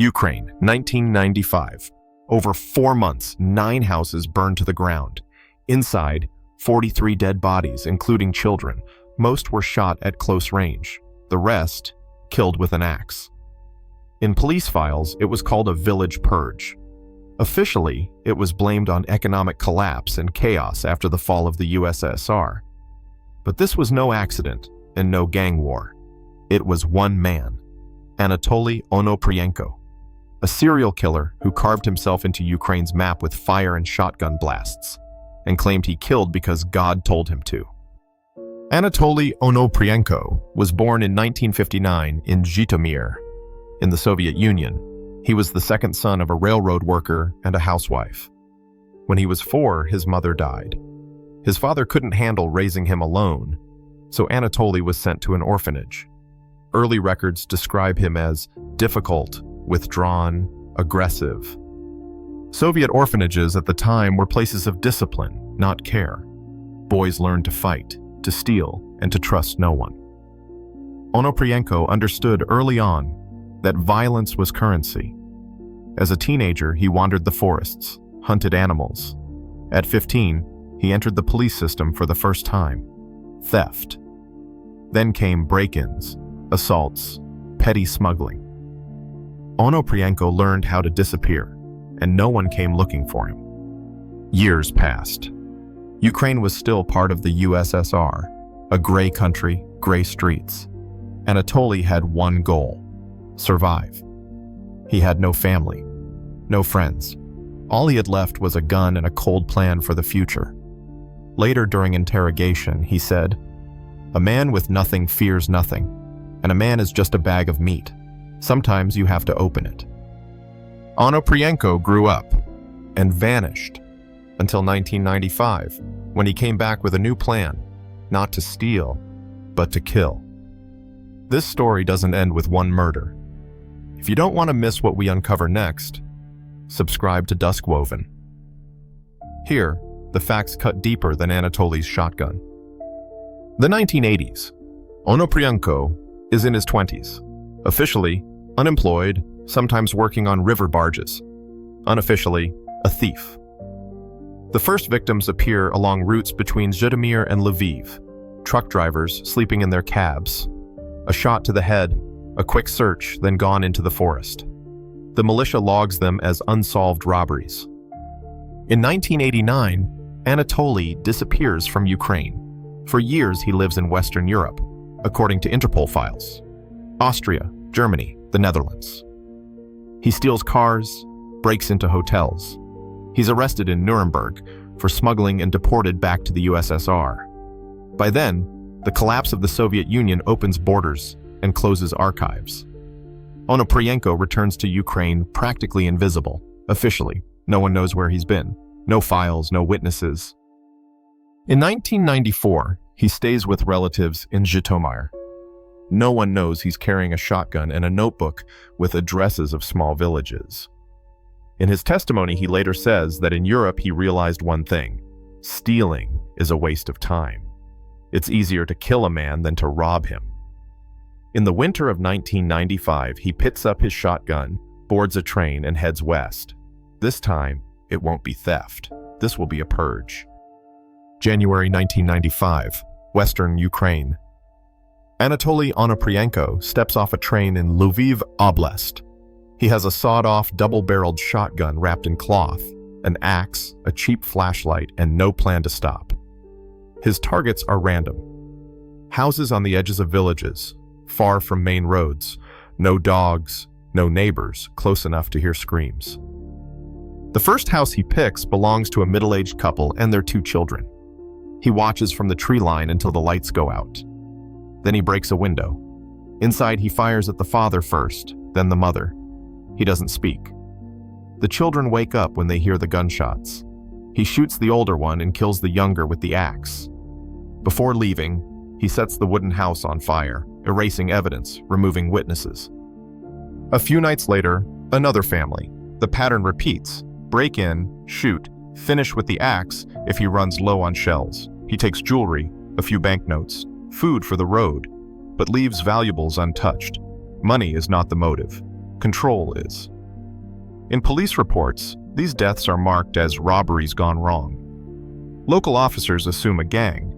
Ukraine, 1995. Over 4 months, 9 houses burned to the ground. Inside, 43 dead bodies, including children. Most were shot at close range. The rest, killed with an axe. In police files, it was called a village purge. Officially, it was blamed on economic collapse and chaos after the fall of the USSR. But this was no accident and no gang war. It was one man, Anatoliy Onopriienko, a serial killer who carved himself into Ukraine's map with fire and shotgun blasts, and claimed he killed because God told him to. Anatoliy Onopriienko was born in 1959 in Zhytomyr, in the Soviet Union. He was the second son of a railroad worker and a housewife. When he was 4, his mother died. His father couldn't handle raising him alone, so Anatoly was sent to an orphanage. Early records describe him as difficult, withdrawn, aggressive. Soviet orphanages at the time were places of discipline, not care. Boys learned to fight, to steal, and to trust no one. Onopriienko understood early on that violence was currency. As a teenager, he wandered the forests, hunted animals. At 15, he entered the police system for the first time. Theft. Then came break-ins, assaults, petty smuggling. Onopriienko learned how to disappear, and no one came looking for him. Years passed. Ukraine was still part of the USSR, a gray country, gray streets. Anatoly had one goal: survive. He had no family, no friends. All he had left was a gun and a cold plan for the future. Later during interrogation, he said, "A man with nothing fears nothing, and a man is just a bag of meat. Sometimes you have to open it." Onopriienko grew up and vanished until 1995, when he came back with a new plan, not to steal, but to kill. This story doesn't end with one murder. If you don't want to miss what we uncover next, subscribe to Duskwoven. Here, the facts cut deeper than Anatoly's shotgun. The 1980s. Onopriienko is in his 20s. Officially, unemployed, sometimes working on river barges. Unofficially, a thief. The first victims appear along routes between Zhytomyr and Lviv, truck drivers sleeping in their cabs. A shot to the head, a quick search, then gone into the forest. The militia logs them as unsolved robberies. In 1989, Anatoly disappears from Ukraine. For years, he lives in Western Europe, according to Interpol files. Austria, Germany, the Netherlands. He steals cars, breaks into hotels. He's arrested in Nuremberg for smuggling and deported back to the USSR. By then, the collapse of the Soviet Union opens borders and closes archives. Onopriienko returns to Ukraine practically invisible. Officially, no one knows where he's been. No files, no witnesses. In 1994, he stays with relatives in Zhytomyr. No one knows he's carrying a shotgun and a notebook with addresses of small villages. In his testimony, he later says that in Europe he realized one thing: stealing is a waste of time. It's easier to kill a man than to rob him. In the winter of 1995, he picks up his shotgun, boards a train, and heads west. This time, it won't be theft. This will be a purge. January 1995, Western Ukraine. Anatoly Onopriienko steps off a train in Lviv Oblast. He has a sawed-off, double-barreled shotgun wrapped in cloth, an axe, a cheap flashlight, and no plan to stop. His targets are random. Houses on the edges of villages, far from main roads, no dogs, no neighbors close enough to hear screams. The first house he picks belongs to a middle-aged couple and their 2 children. He watches from the tree line until the lights go out. Then he breaks a window. Inside, he fires at the father first, then the mother. He doesn't speak. The children wake up when they hear the gunshots. He shoots the older one and kills the younger with the axe. Before leaving, he sets the wooden house on fire, erasing evidence, removing witnesses. A few nights later, another family. The pattern repeats: break in, shoot, finish with the axe if he runs low on shells. He takes jewelry, a few banknotes, food for the road, but leaves valuables untouched. Money is not the motive. control is. In police reports, these deaths are marked as robberies gone wrong. Local officers assume a gang.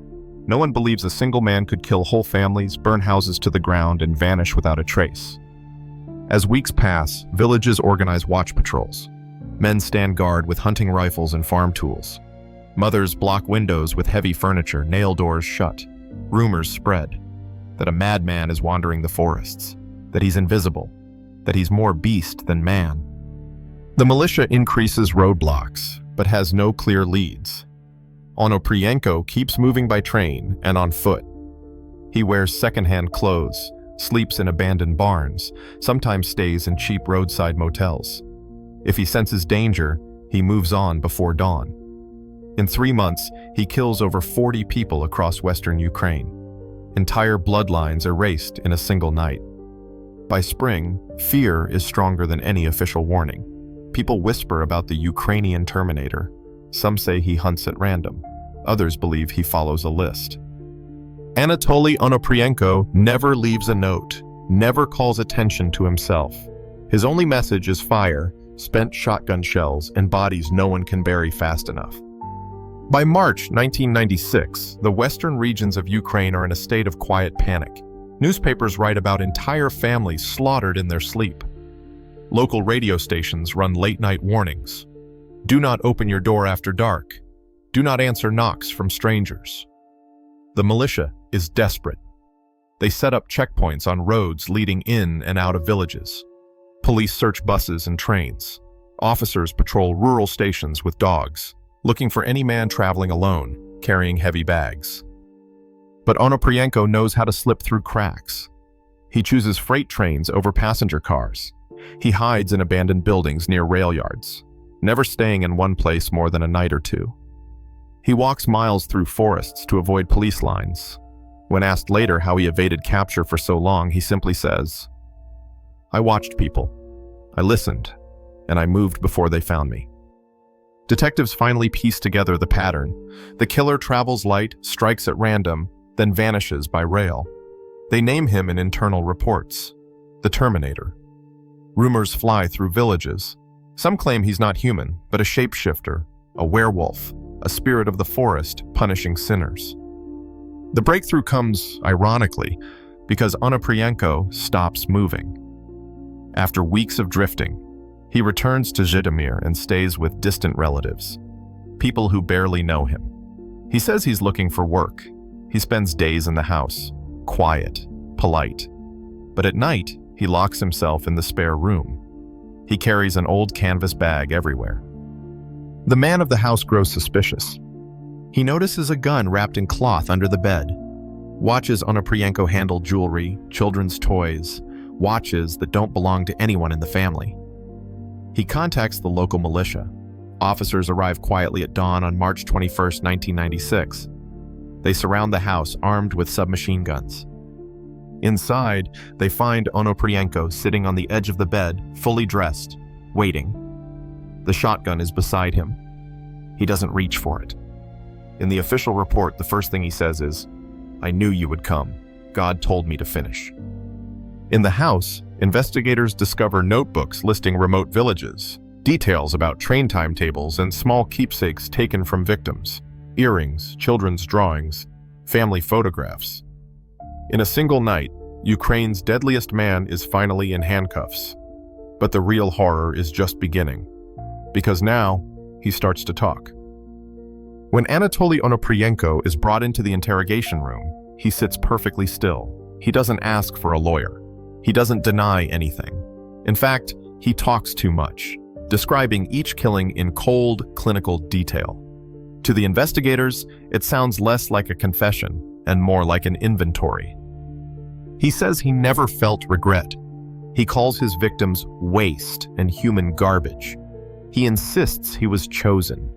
No one believes a single man could kill whole families, burn houses to the ground, and vanish without a trace. As weeks pass, villages organize watch patrols. Men stand guard with hunting rifles and farm tools. Mothers block windows with heavy furniture, nail doors shut. Rumors spread that a madman is wandering the forests, that he's invisible, that he's more beast than man. The militia increases roadblocks, but has no clear leads. Onopriienko keeps moving by train and on foot. He wears secondhand clothes, sleeps in abandoned barns, sometimes stays in cheap roadside motels. If he senses danger, he moves on before dawn. In 3 months, he kills over 40 people across western Ukraine. Entire bloodlines erased in a single night. By spring, fear is stronger than any official warning. People whisper about the Ukrainian Terminator. Some say he hunts at random. Others believe he follows a list. Anatoliy Onopriienko never leaves a note, never calls attention to himself. His only message is fire, spent shotgun shells, and bodies no one can bury fast enough. By March 1996, the western regions of Ukraine are in a state of quiet panic. Newspapers write about entire families slaughtered in their sleep. Local radio stations run late-night warnings. Do not open your door after dark. Do not answer knocks from strangers. The militia is desperate. They set up checkpoints on roads leading in and out of villages. Police search buses and trains. Officers patrol rural stations with dogs, looking for any man traveling alone, carrying heavy bags. But Onopriienko knows how to slip through cracks. He chooses freight trains over passenger cars. He hides in abandoned buildings near rail yards, never staying in one place more than a night or two. He walks miles through forests to avoid police lines. When asked later how he evaded capture for so long, he simply says, "I watched people. I listened, and I moved before they found me." Detectives finally piece together the pattern. The killer travels light, strikes at random, then vanishes by rail. They name him in internal reports, the Terminator. Rumors fly through villages. Some claim he's not human, but a shapeshifter, a werewolf, a spirit of the forest punishing sinners. The breakthrough comes, ironically, because Onopriienko stops moving. After weeks of drifting, he returns to Zhytomyr and stays with distant relatives, people who barely know him. He says he's looking for work. He spends days in the house, quiet, polite. But at night, he locks himself in the spare room. He carries an old canvas bag everywhere. The man of the house grows suspicious. He notices a gun wrapped in cloth under the bed, watches Onopriienko handle jewelry, children's toys, watches that don't belong to anyone in the family. He contacts the local militia. Officers arrive quietly at dawn on March 21, 1996. They surround the house armed with submachine guns. Inside, they find Onopriienko sitting on the edge of the bed, fully dressed, waiting. The shotgun is beside him. He doesn't reach for it. In the official report, the first thing he says is, "I knew you would come. God told me to finish." In the house, investigators discover notebooks listing remote villages, details about train timetables, and small keepsakes taken from victims, earrings, children's drawings, family photographs. In a single night, Ukraine's deadliest man is finally in handcuffs. But the real horror is just beginning, because now he starts to talk. When Anatoliy Onopriienko is brought into the interrogation room, he sits perfectly still. He doesn't ask for a lawyer. He doesn't deny anything. In fact, he talks too much, describing each killing in cold, clinical detail. To the investigators, it sounds less like a confession and more like an inventory. He says he never felt regret. He calls his victims waste and human garbage. He insists he was chosen,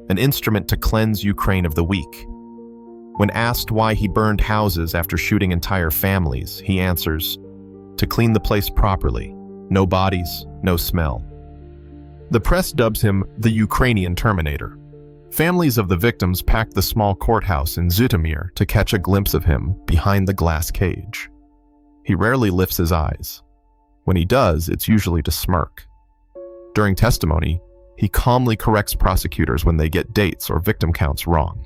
an instrument to cleanse Ukraine of the weak. When asked why he burned houses after shooting entire families, he answers, "To clean the place properly. No bodies, no smell." The press dubs him the Ukrainian Terminator. Families of the victims packed the small courthouse in Zhytomyr to catch a glimpse of him behind the glass cage. He rarely lifts his eyes. When he does, it's usually to smirk. During testimony, he calmly corrects prosecutors when they get dates or victim counts wrong.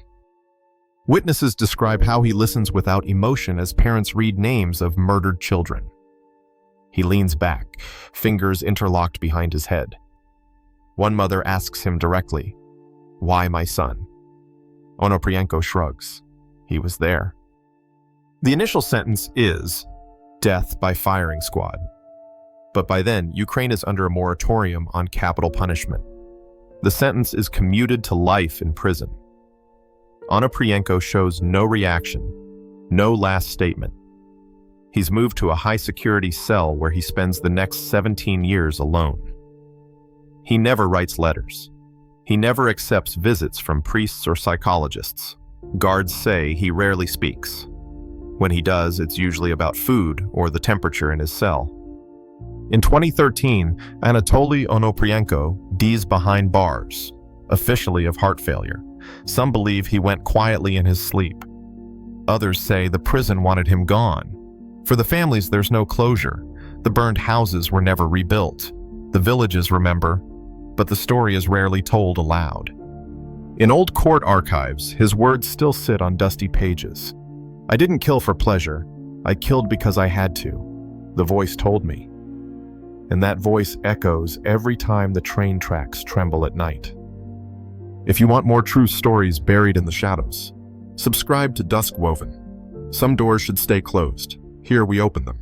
Witnesses describe how he listens without emotion as parents read names of murdered children. He leans back, fingers interlocked behind his head. One mother asks him directly, "Why my son?" Onopriienko shrugs. He was there. The initial sentence is death by firing squad. But by then, Ukraine is under a moratorium on capital punishment. The sentence is commuted to life in prison. Onopriienko shows no reaction, no last statement. He's moved to a high-security cell where he spends the next 17 years alone. He never writes letters. He never accepts visits from priests or psychologists. Guards say he rarely speaks. When he does, it's usually about food or the temperature in his cell. In 2013, Anatoliy Onopriienko dies behind bars, officially of heart failure. Some believe he went quietly in his sleep. Others say the prison wanted him gone. For the families, there's no closure. The burned houses were never rebuilt. The villages remember, but the story is rarely told aloud. In old court archives, his words still sit on dusty pages. "I didn't kill for pleasure. I killed because I had to," the voice told me. And that voice echoes every time the train tracks tremble at night. If you want more true stories buried in the shadows, subscribe to Duskwoven. Some doors should stay closed. Here we open them.